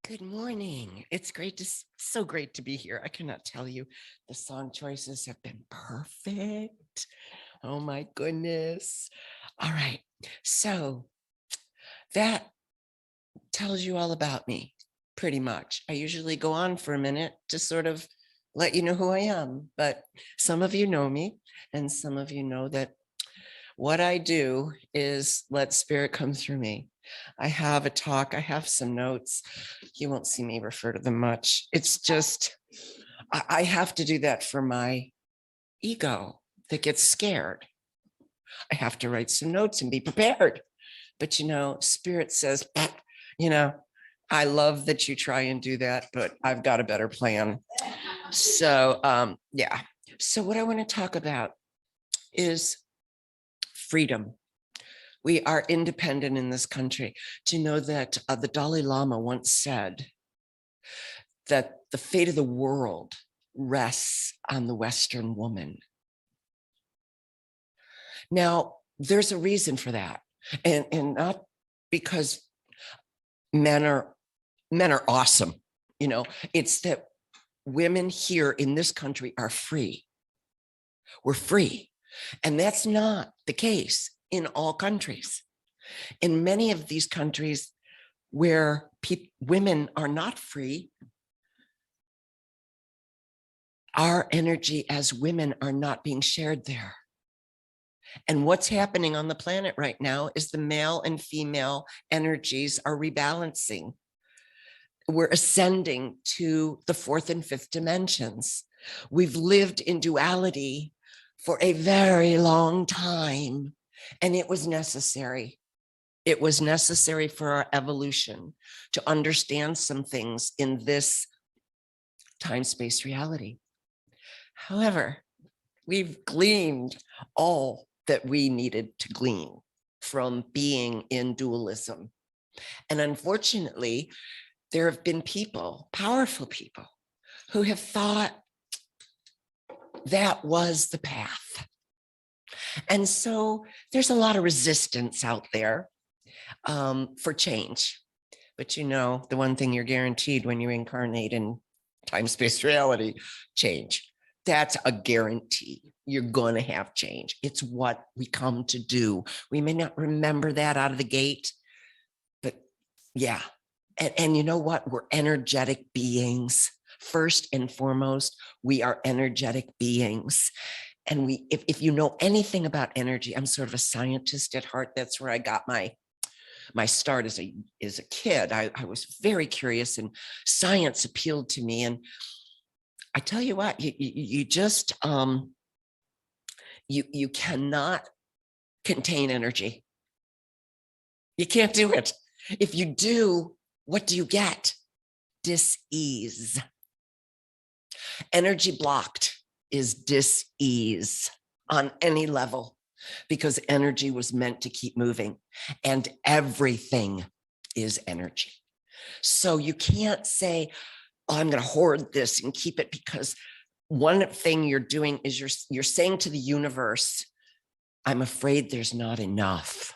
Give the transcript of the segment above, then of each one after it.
Good morning. It's so great to be here. I cannot tell you, the song choices have been perfect. Oh my goodness. All right. So that tells you all about me, pretty much. I usually go on for a minute to sort of let you know who I am, but some of you know me, and some of you know that what I do is let spirit come through me. I have a talk, I have some notes. You won't see me refer to them much. It's just, I have to do that for my ego that gets scared. I have to write some notes and be prepared. But spirit says, you know, I love that you try and do that, but I've got a better plan. So, yeah. So, what I want to talk about is freedom. We are independent in this country. Do you know that the Dalai Lama once said that the fate of the world rests on the Western woman? Now, there's a reason for that, and not because men are awesome. It's that women here in this country are free. We're free, and that's not the case in all countries. In many of these countries where women are not free, our energy as women are not being shared there. And what's happening on the planet right now is the male and female energies are rebalancing. We're ascending to the fourth and fifth dimensions. We've lived in duality for a very long time, and it was necessary. It was necessary for our evolution to understand some things in this time-space reality. However, we've gleaned all that we needed to glean from being in dualism. And unfortunately, there have been people, powerful people, who have thought that was the path. And so there's a lot of resistance out there for change. But the one thing you're guaranteed when you incarnate in time-space reality, change. That's a guarantee. You're going to have change. It's what we come to do. We may not remember that out of the gate, but yeah. And you know what? We're energetic beings. First and foremost, we are energetic beings. And if you know anything about energy, I'm sort of a scientist at heart. That's where I got my start as a kid. I was very curious, and science appealed to me. And I tell you what, you just you cannot contain energy. You can't do it. If you do, what do you get? Dis-ease. Energy blocked is dis-ease on any level, because energy was meant to keep moving, and everything is energy. So you can't say, oh, I'm going to hoard this and keep it, because one thing you're doing is you're saying to the universe, I'm afraid there's not enough.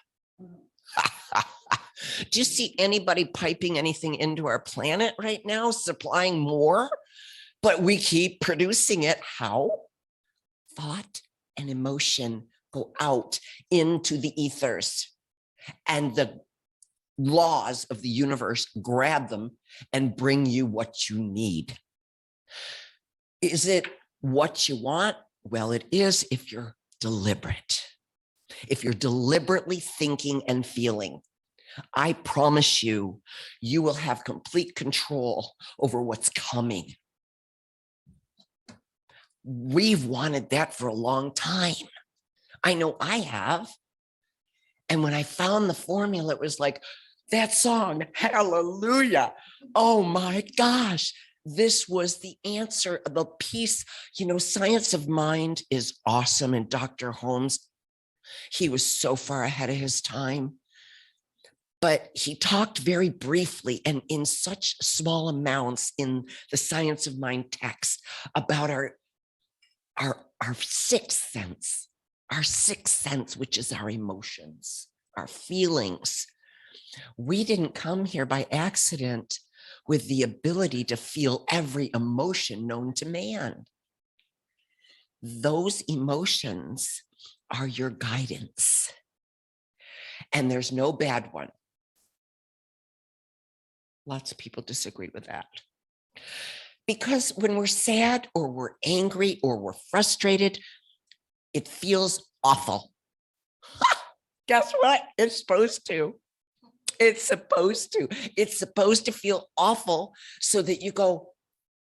Do you see anybody piping anything into our planet right now, supplying more? But we keep producing it. How? Thought and emotion go out into the ethers, and the laws of the universe grab them and bring you what you need. Is it what you want? Well, it is if you're deliberate. If you're deliberately thinking and feeling, I promise you, you will have complete control over what's coming. We've wanted that for a long time. I know I have. And when I found the formula, it was like that song, Hallelujah. Oh my gosh, this was the answer, the piece. Science of mind is awesome. And Dr. Holmes, he was so far ahead of his time. But he talked very briefly and in such small amounts in the Science of Mind text about our sixth sense, which is our emotions, our feelings. We didn't come here by accident. with the ability to feel every emotion known to man. Those emotions are your guidance. And there's no bad one. Lots of people disagree with that. Because when we're sad or we're angry or we're frustrated, it feels awful. Guess what? It's supposed to. It's supposed to. It's supposed to feel awful so that you go,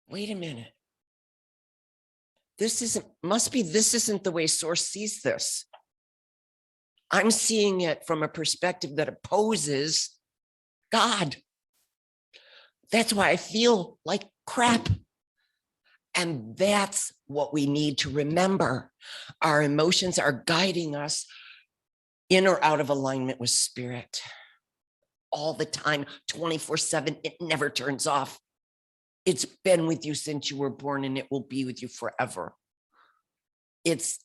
wait a minute. This isn't the way Source sees this. I'm seeing it from a perspective that opposes God. That's why I feel like crap. And that's what we need to remember. Our emotions are guiding us in or out of alignment with spirit all the time, 24/7. It never turns off. It's been with you since you were born, and it will be with you forever. It's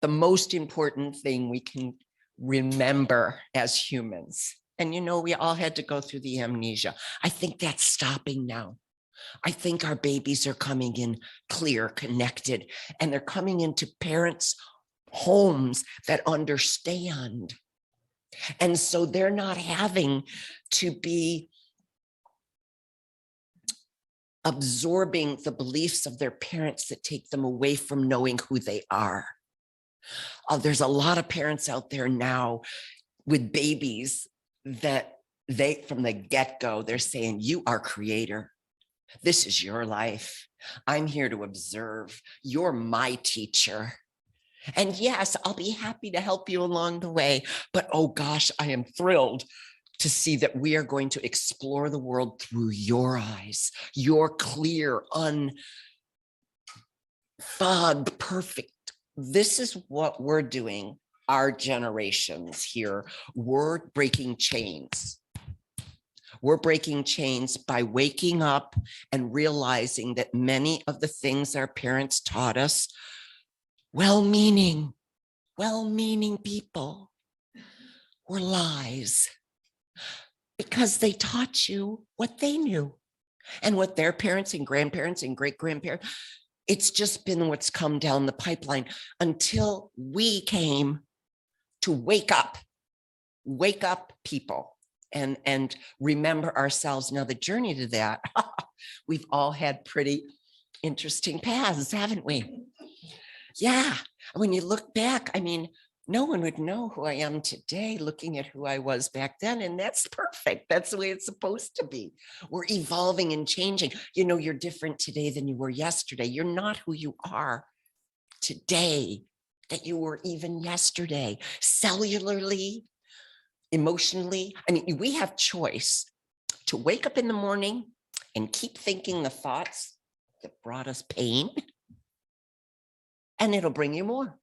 the most important thing we can remember as humans. And we all had to go through the amnesia. I think that's stopping now. I think our babies are coming in clear, connected, and they're coming into parents' homes that understand. And so they're not having to be absorbing the beliefs of their parents that take them away from knowing who they are. There's a lot of parents out there now with babies that from the get-go, they're saying, you are creator. This is your life. I'm here to observe. You're my teacher. And yes, I'll be happy to help you along the way. But oh gosh, I am thrilled to see that we are going to explore the world through your eyes, your clear, unfogged, perfect. This is what we're doing, our generations here. We're breaking chains. We're breaking chains by waking up and realizing that many of the things our parents taught us, well-meaning people, were lies, because they taught you what they knew and what their parents and grandparents and great-grandparents. It's just been what's come down the pipeline until we came to wake up people. And remember ourselves. Now, the journey to that, we've all had pretty interesting paths, haven't we? Yeah. When you look back, I mean, no one would know who I am today looking at who I was back then. And that's perfect. That's the way it's supposed to be. We're evolving and changing. You're different today than you were yesterday. You're not who you are today that you were even yesterday. Cellularly, emotionally, I mean, we have choice to wake up in the morning and keep thinking the thoughts that brought us pain, and it'll bring you more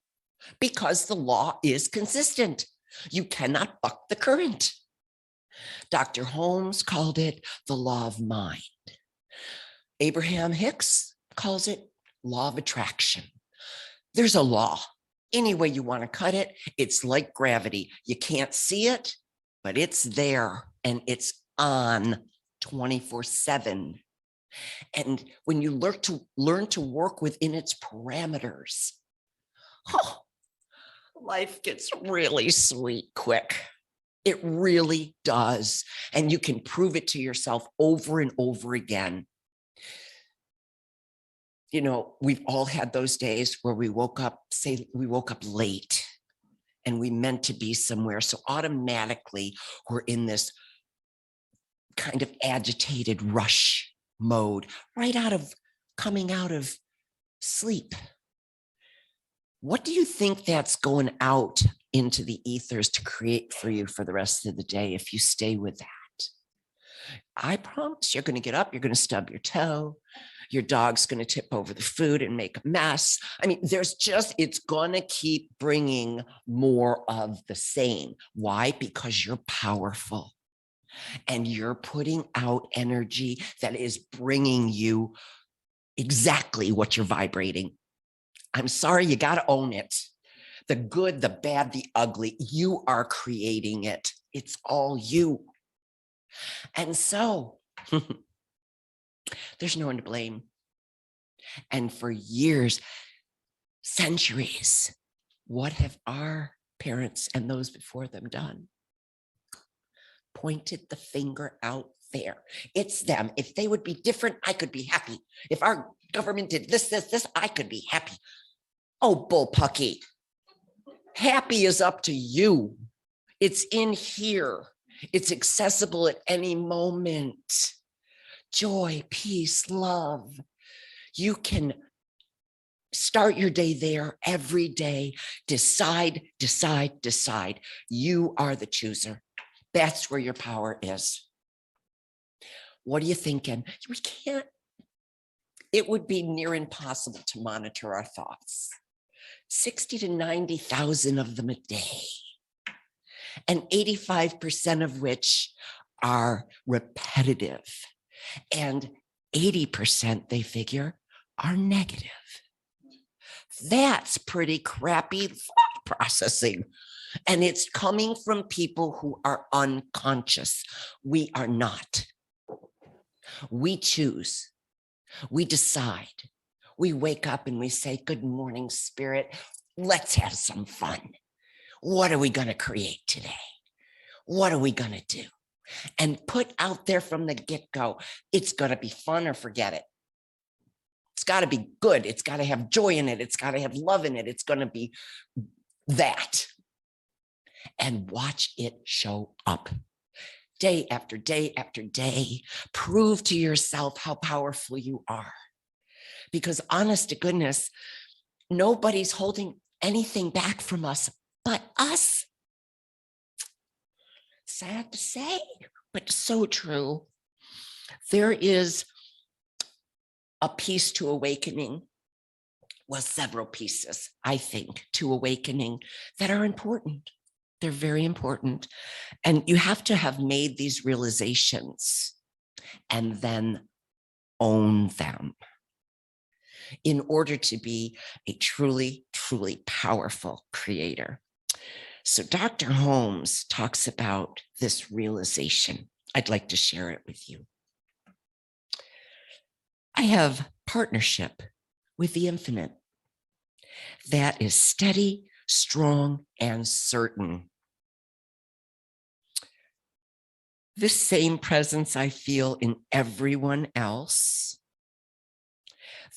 because the law is consistent. You cannot buck the current. Dr. Holmes called it the law of mind. Abraham Hicks calls it law of attraction. There's a law. Any way you want to cut it, it's like gravity. You can't see it, but it's there and it's on 24/7. And when you learn to work within its parameters, life gets really sweet quick. It really does. And you can prove it to yourself over and over again. We've all had those days where we woke up late and we meant to be somewhere. So automatically we're in this kind of agitated rush mode coming out of sleep. What do you think that's going out into the ethers to create for you for the rest of the day if you stay with that? I promise you're going to get up, you're going to stub your toe. Your dog's going to tip over the food and make a mess. I mean, it's going to keep bringing more of the same. Why? Because you're powerful and you're putting out energy that is bringing you exactly what you're vibrating. I'm sorry, you got to own it. The good, the bad, the ugly, you are creating it. It's all you. And so There's no one to blame. And for years, centuries, what have our parents and those before them done? Pointed the finger out there. It's them. If they would be different, I could be happy. If our government did this, I could be happy. Oh, bullpucky. Happy is up to you. It's in here. It's accessible at any moment. Joy, peace, love. You can start your day there every day. Decide, decide, decide. You are the chooser. That's where your power is. What are you thinking? We can't. It would be near impossible to monitor our thoughts. 60 to 90,000 of them a day. And 85% of which are repetitive. And 80%, they figure, are negative. That's pretty crappy thought processing. And it's coming from people who are unconscious. We are not. We choose. We decide. We wake up and we say, good morning, spirit. Let's have some fun. What are we going to create today? What are we going to do? And put out there from the get-go, it's going to be fun or forget it. It's got to be good. It's got to have joy in it. It's got to have love in it. It's going to be that. And watch it show up day after day after day. Prove to yourself how powerful you are. Because honest to goodness, nobody's holding anything back from us but us. Sad to say, but so true. There is a piece to awakening, well, several pieces, I think, to awakening that are important. They're very important. And you have to have made these realizations and then own them in order to be a truly, truly powerful creator. So Dr. Holmes talks about this realization. I'd like to share it with you. I have partnership with the infinite that is steady, strong, and certain. This same presence I feel in everyone else,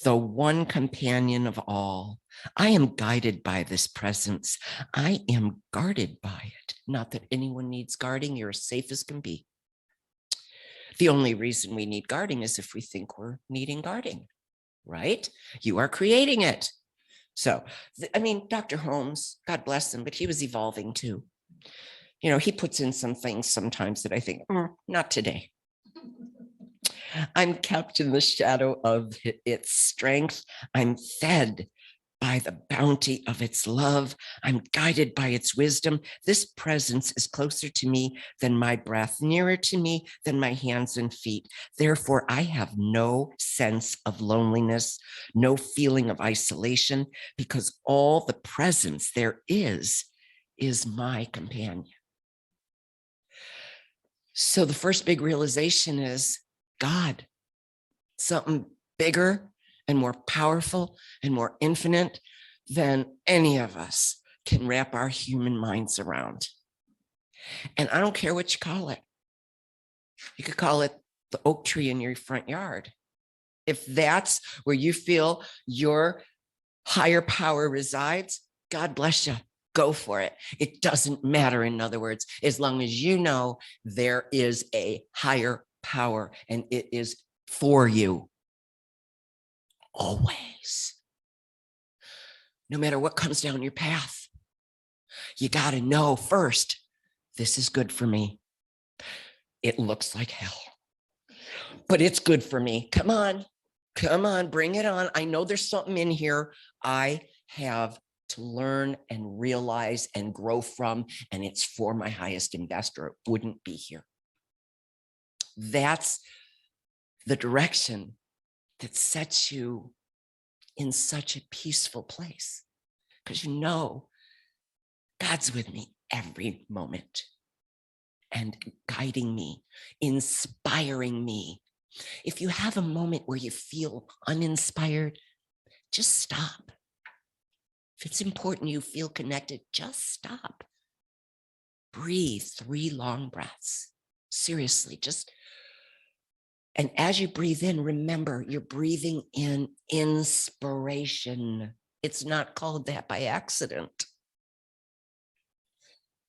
the one companion of all. I am guided by this presence. I am guarded by it. Not that anyone needs guarding. You're as safe as can be. The only reason we need guarding is if we think we're needing guarding, right? You are creating it. So, I mean, Dr. Holmes, God bless him, but he was evolving too. You know, he puts in some things sometimes that I think, not today. I'm kept in the shadow of its strength. I'm fed by the bounty of its love. I'm guided by its wisdom. This presence is closer to me than my breath, nearer to me than my hands and feet. Therefore, I have no sense of loneliness, no feeling of isolation, because all the presence there is my companion. So the first big realization is God, something bigger and more powerful and more infinite than any of us can wrap our human minds around. And I don't care what you call it. You could call it the oak tree in your front yard. If that's where you feel your higher power resides, God bless you. Go for it. It doesn't matter, in other words, as long as you know there is a higher power and it is for you. Always. No matter what comes down your path, you got to know first, this is good for me. It looks like hell, but it's good for me. Come on, bring it on. I know there's something in here I have to learn and realize and grow from, and it's for my highest investor. It wouldn't be here. That's the direction that sets you in such a peaceful place, because you know God's with me every moment and guiding me, inspiring me If you have a moment where you feel uninspired, just stop. If it's important you feel connected, just stop. Breathe 3 long breaths. Seriously, just, and as you breathe in, remember you're breathing in inspiration. It's not called that by accident.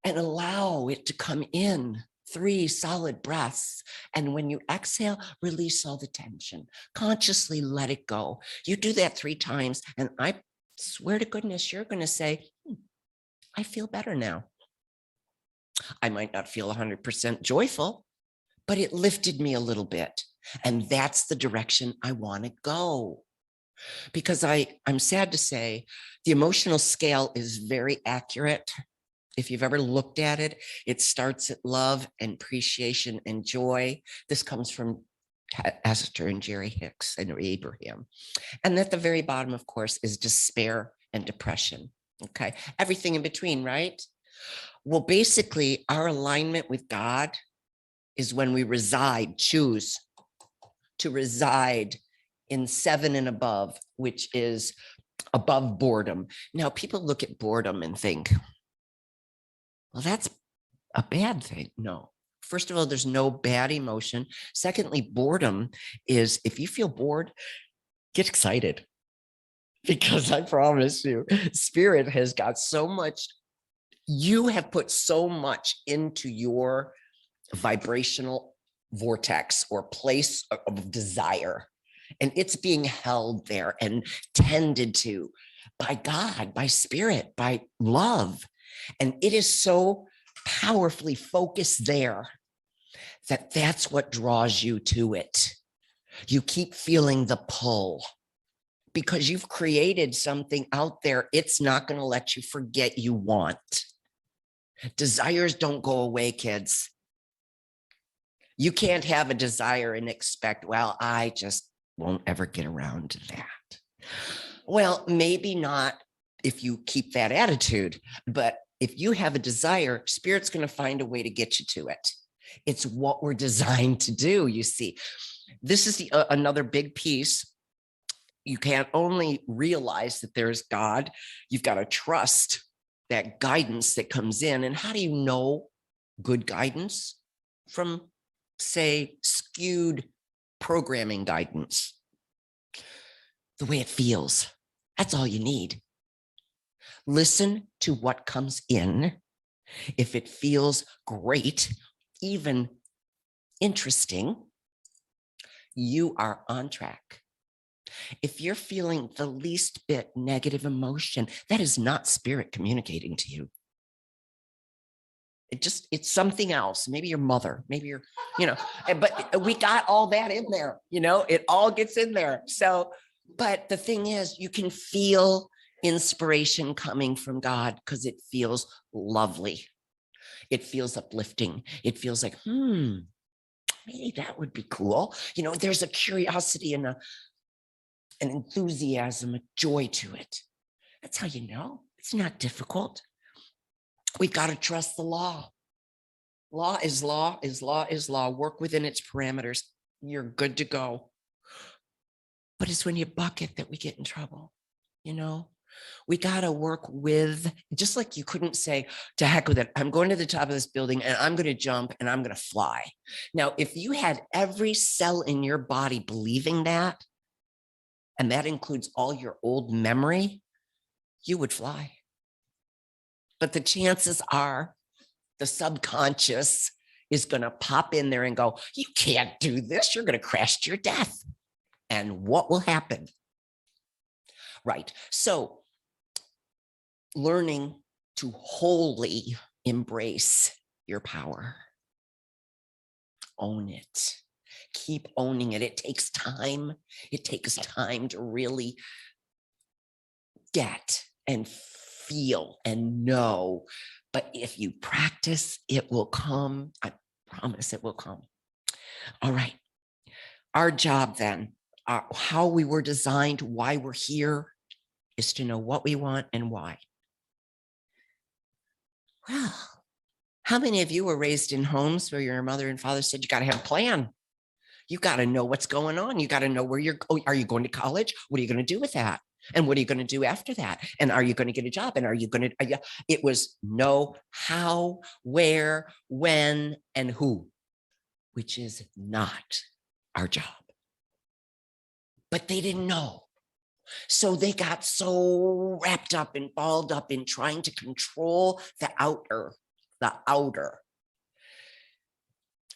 And allow it to come in 3 solid breaths. And when you exhale, release all the tension. Consciously let it go. You do that 3 times, and I swear to goodness, you're going to say, I feel better now. I might not feel 100% joyful, but it lifted me a little bit. And that's the direction I want to go. Because I'm sad to say, the emotional scale is very accurate. If you've ever looked at it, it starts at love and appreciation and joy. This comes from Esther and Jerry Hicks and Abraham. And at the very bottom, of course, is despair and depression. Okay. Everything in between, right? Well, basically, our alignment with God is when we choose to reside in 7 and above, which is above boredom. Now, people look at boredom and think, well, that's a bad thing. No. First of all, there's no bad emotion. Secondly, boredom is, if you feel bored, get excited. Because I promise you, Spirit has got so much, you have put so much into your vibrational vortex or place of desire. And it's being held there and tended to by God, by Spirit, by love. And it is so powerfully focused there that that's what draws you to it. You keep feeling the pull because you've created something out there. It's not going to let you forget you want. Desires don't go away, kids. You can't have a desire and expect, well, I just won't ever get around to that. Well, maybe not if you keep that attitude, but if you have a desire, Spirit's going to find a way to get you to it. It's what we're designed to do, you see. This is another big piece. You can't only realize that there's God, you've got to trust that guidance that comes in. And how do you know good guidance from, say, skewed programming guidance? The way it feels. That's all you need. Listen to what comes in. If it feels great, even interesting, you are on track. If you're feeling the least bit negative emotion, that is not Spirit communicating to you. It's something else. Maybe your mother, maybe your, but we got all that in there, it all gets in there. So, but the thing is, you can feel inspiration coming from God because it feels lovely. It feels uplifting. It feels like, maybe that would be cool. There's a curiosity and an enthusiasm, a joy to it. That's how you know. It's not difficult. We've got to trust the law. Law is law is law is law. Work within its parameters. You're good to go. But it's when you buck it that we get in trouble. We got to work with, just like you couldn't say, to heck with it. I'm going to the top of this building and I'm going to jump and I'm going to fly. Now, if you had every cell in your body believing that, and that includes all your old memory, you would fly. But the chances are the subconscious is going to pop in there and go, you can't do this. You're going to crash to your death. And what will happen? Right. So learning to wholly embrace your power. Own it. Keep owning it. It takes time. It takes time to really get and feel and know. But if you practice, it will come. I promise it will come. All right. Our job then, how we were designed, why we're here, is to know what we want and why. Well, how many of you were raised in homes where your mother and father said, you got to have a plan? You got to know what's going on. You got to know where are you going to college? What are you going to do with that? And what are you going to do after that? And are you going to get a job? And are you going to, it was know how, where, when, and who, which is not our job. But they didn't know. So they got so wrapped up and balled up in trying to control the outer.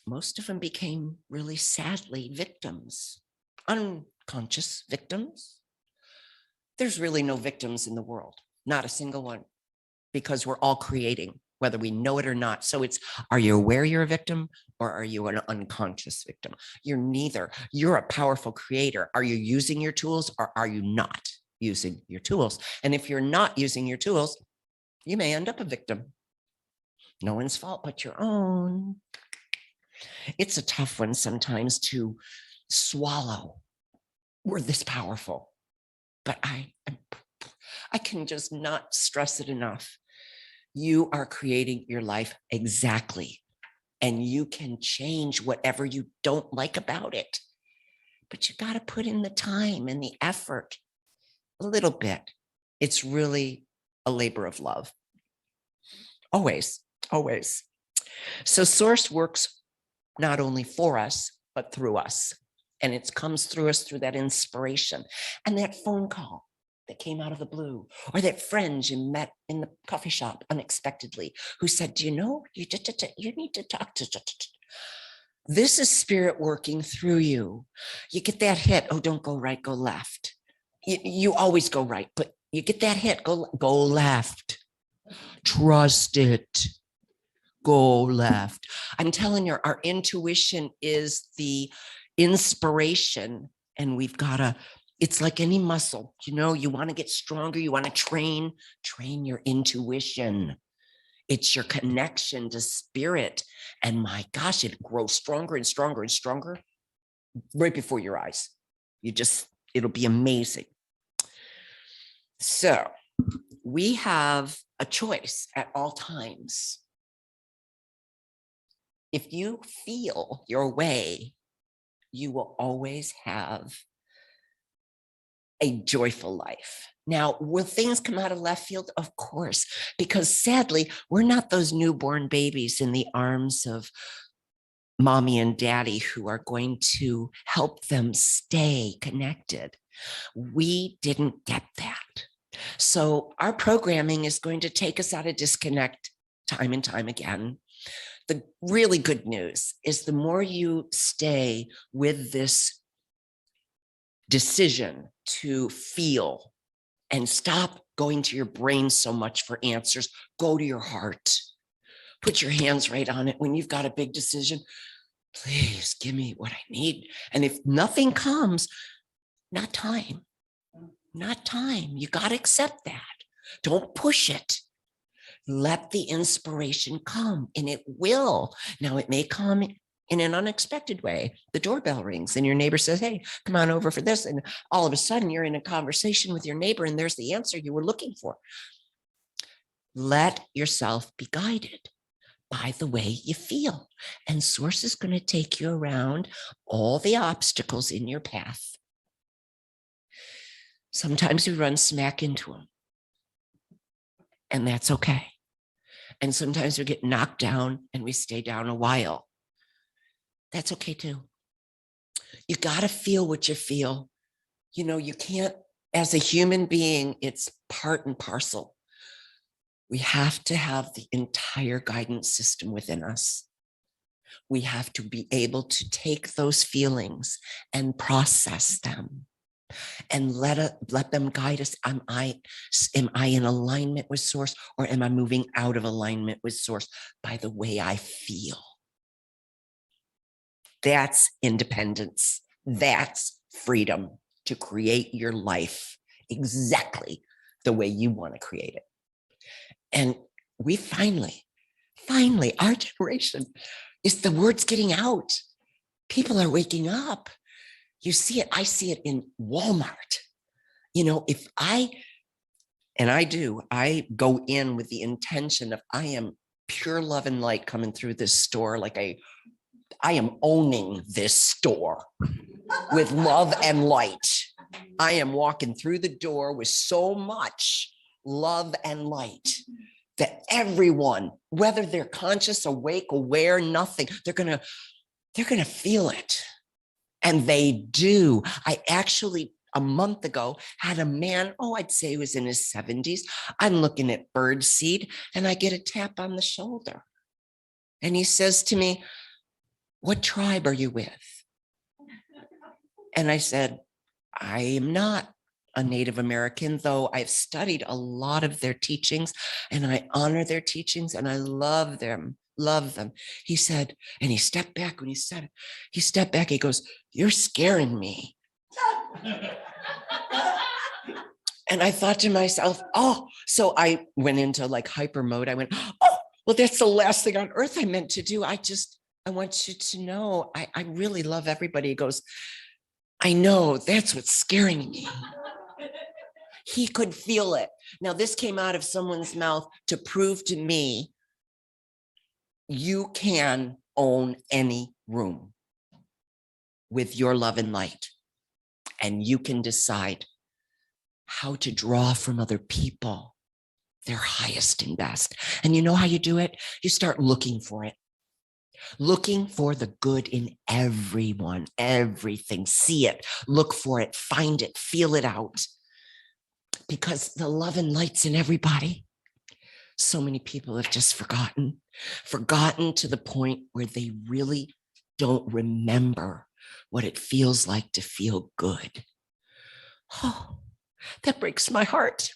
Most of them became really sadly victims, unconscious victims. There's really no victims in the world, not a single one, because we're all creating, whether we know it or not. So it's, are you aware you're a victim or are you an unconscious victim? You're neither. You're a powerful creator. Are you using your tools or are you not using your tools? And if you're not using your tools, you may end up a victim. No one's fault but your own. It's a tough one sometimes to swallow. We're this powerful, but I can just not stress it enough. You are creating your life exactly, and you can change whatever you don't like about it. But you got to put in the time and the effort a little bit. It's really a labor of love. Always, always. So Source works not only for us, but through us. And it comes through us through that inspiration and that phone call that came out of the blue, or that friend you met in the coffee shop unexpectedly who said, do you know, you need to talk to. This is spirit working through you. You get that hit. Oh, don't go right, go left. You always go right, but you get that hit, go left. Trust it. Go left. I'm telling you, our intuition is the inspiration, and we've got to, it's like any muscle, you know, you want to get stronger, you want to train your intuition. It's your connection to spirit. And my gosh, it grows stronger and stronger and stronger right before your eyes. It'll be amazing. So we have a choice at all times. If you feel your way, you will always have a joyful life. Now, will things come out of left field? Of course, because sadly, we're not those newborn babies in the arms of mommy and daddy who are going to help them stay connected. We didn't get that. So our programming is going to take us out of disconnect time and time again. The really good news is the more you stay with this decision to feel and stop going to your brain so much for answers, go to your heart. Put your hands right on it when you've got a big decision. Please give me what I need. And if nothing comes, not time. You got to accept that. Don't push it. Let the inspiration come, and it will. Now, it may come in an unexpected way. The doorbell rings and your neighbor says, hey, come on over for this. And all of a sudden you're in a conversation with your neighbor and there's the answer you were looking for. Let yourself be guided by the way you feel. And Source is going to take you around all the obstacles in your path. Sometimes we run smack into them, and that's okay. And sometimes we get knocked down and we stay down a while. That's okay too. You got to feel what you feel. You know, you can't, as a human being, it's part and parcel. We have to have the entire guidance system within us. We have to be able to take those feelings and process them and let them guide us. Am I in alignment with Source, or am I moving out of alignment with Source by the way I feel? That's independence. That's freedom to create your life exactly the way you want to create it. And we finally, our generation, is the word's getting out. People are waking up. You see it. I see it in Walmart. You know, I go in with the intention of I am pure love and light coming through this store. Like I am owning this store with love and light. I am walking through the door with so much love and light that everyone, whether they're conscious, awake, aware, nothing, they're gonna feel it. And they do. I actually, a month ago, had a man, I'd say he was in his 70s. I'm looking at birdseed and I get a tap on the shoulder. And he says to me, "What tribe are you with?" And I said, "I am not a Native American, though I've studied a lot of their teachings and I honor their teachings and I love them, love them." He said, and he stepped back when he said it. He stepped back, he goes, "You're scaring me." And I thought to myself, so I went into like hyper mode. I went, well, that's the last thing on earth I meant to do. I want you to know, I really love everybody. He goes, "I know, that's what's scaring me." He could feel it. Now, this came out of someone's mouth to prove to me you can own any room with your love and light, and you can decide how to draw from other people their highest and best. And you know how you do it? You start looking for it. Looking for the good in everyone, everything. See it, look for it, find it, feel it out. Because the love and light's in everybody. So many people have just forgotten to the point where they really don't remember what it feels like to feel good. Oh, that breaks my heart.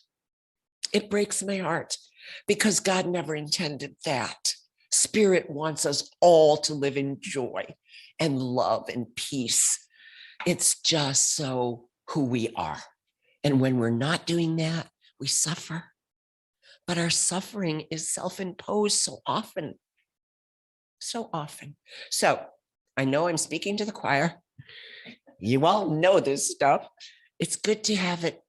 It breaks my heart because God never intended that. Spirit wants us all to live in joy and love and peace. It's just so who we are. And when we're not doing that, we suffer. But our suffering is self-imposed so often. So often. So I know I'm speaking to the choir. You all know this stuff. It's good to have it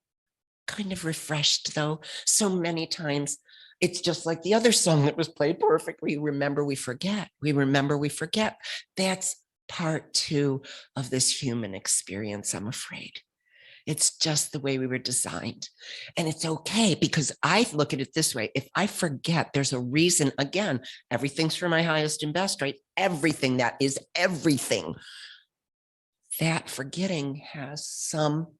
kind of refreshed, though. So many times it's just like the other song that was played perfectly. Remember, we forget. We remember, we forget. That's part 2 of this human experience, I'm afraid. It's just the way we were designed. And it's okay, because I look at it this way. If I forget, there's a reason. Again, everything's for my highest and best, right? Everything, that is everything. That forgetting has some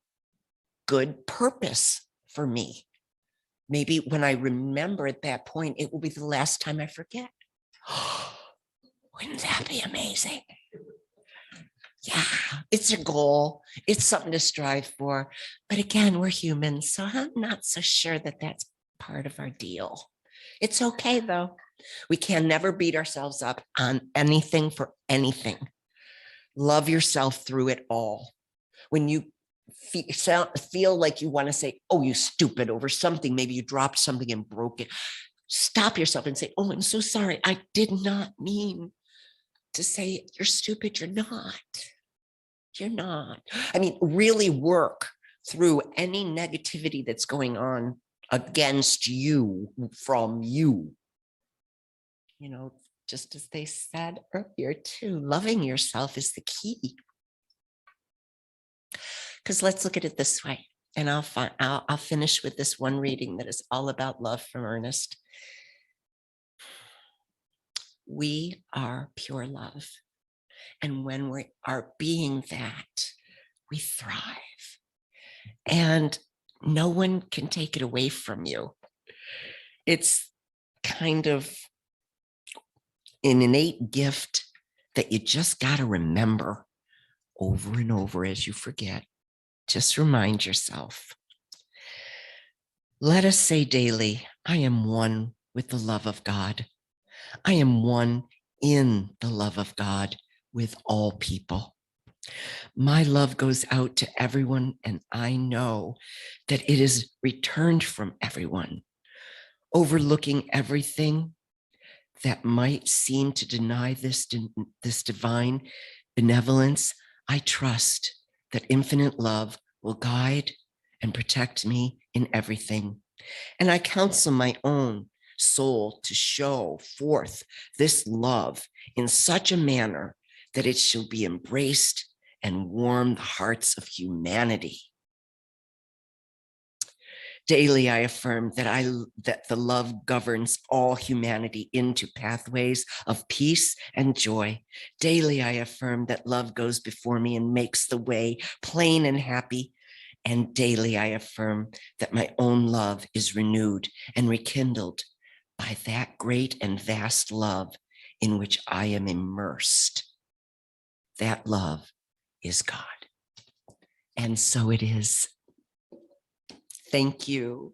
good purpose for me. Maybe when I remember at that point, it will be the last time I forget. Wouldn't that be amazing? Yeah, it's a goal. It's something to strive for. But again, we're humans, so I'm not so sure that that's part of our deal. It's okay, though. We can never beat ourselves up on anything for anything. Love yourself through it all. When you feel like you want to say, "Oh, you stupid," over something, maybe you dropped something and broke it, stop yourself and say, "Oh, I'm so sorry. I did not mean to say you're stupid." You're not. You're not. I mean, really work through any negativity that's going on against you from you. You know, just as they said earlier too, loving yourself is the key. Because let's look at it this way, and I'll finish with this one reading that is all about love from Ernest. We are pure love. And when we are being that, we thrive. And no one can take it away from you. It's kind of an innate gift that you just got to remember over and over as you forget. Just remind yourself. Let us say daily, "I am one with the love of God. I am one in the love of God with all people. My love goes out to everyone, and I know that it is returned from everyone. Overlooking everything that might seem to deny this divine benevolence, I trust that infinite love will guide and protect me in everything. And I counsel my own soul to show forth this love in such a manner that it shall be embraced and warm the hearts of humanity. Daily, I affirm that the love governs all humanity into pathways of peace and joy. Daily, I affirm that love goes before me and makes the way plain and happy. And daily, I affirm that my own love is renewed and rekindled by that great and vast love in which I am immersed. That love is God. And so it is. Thank you.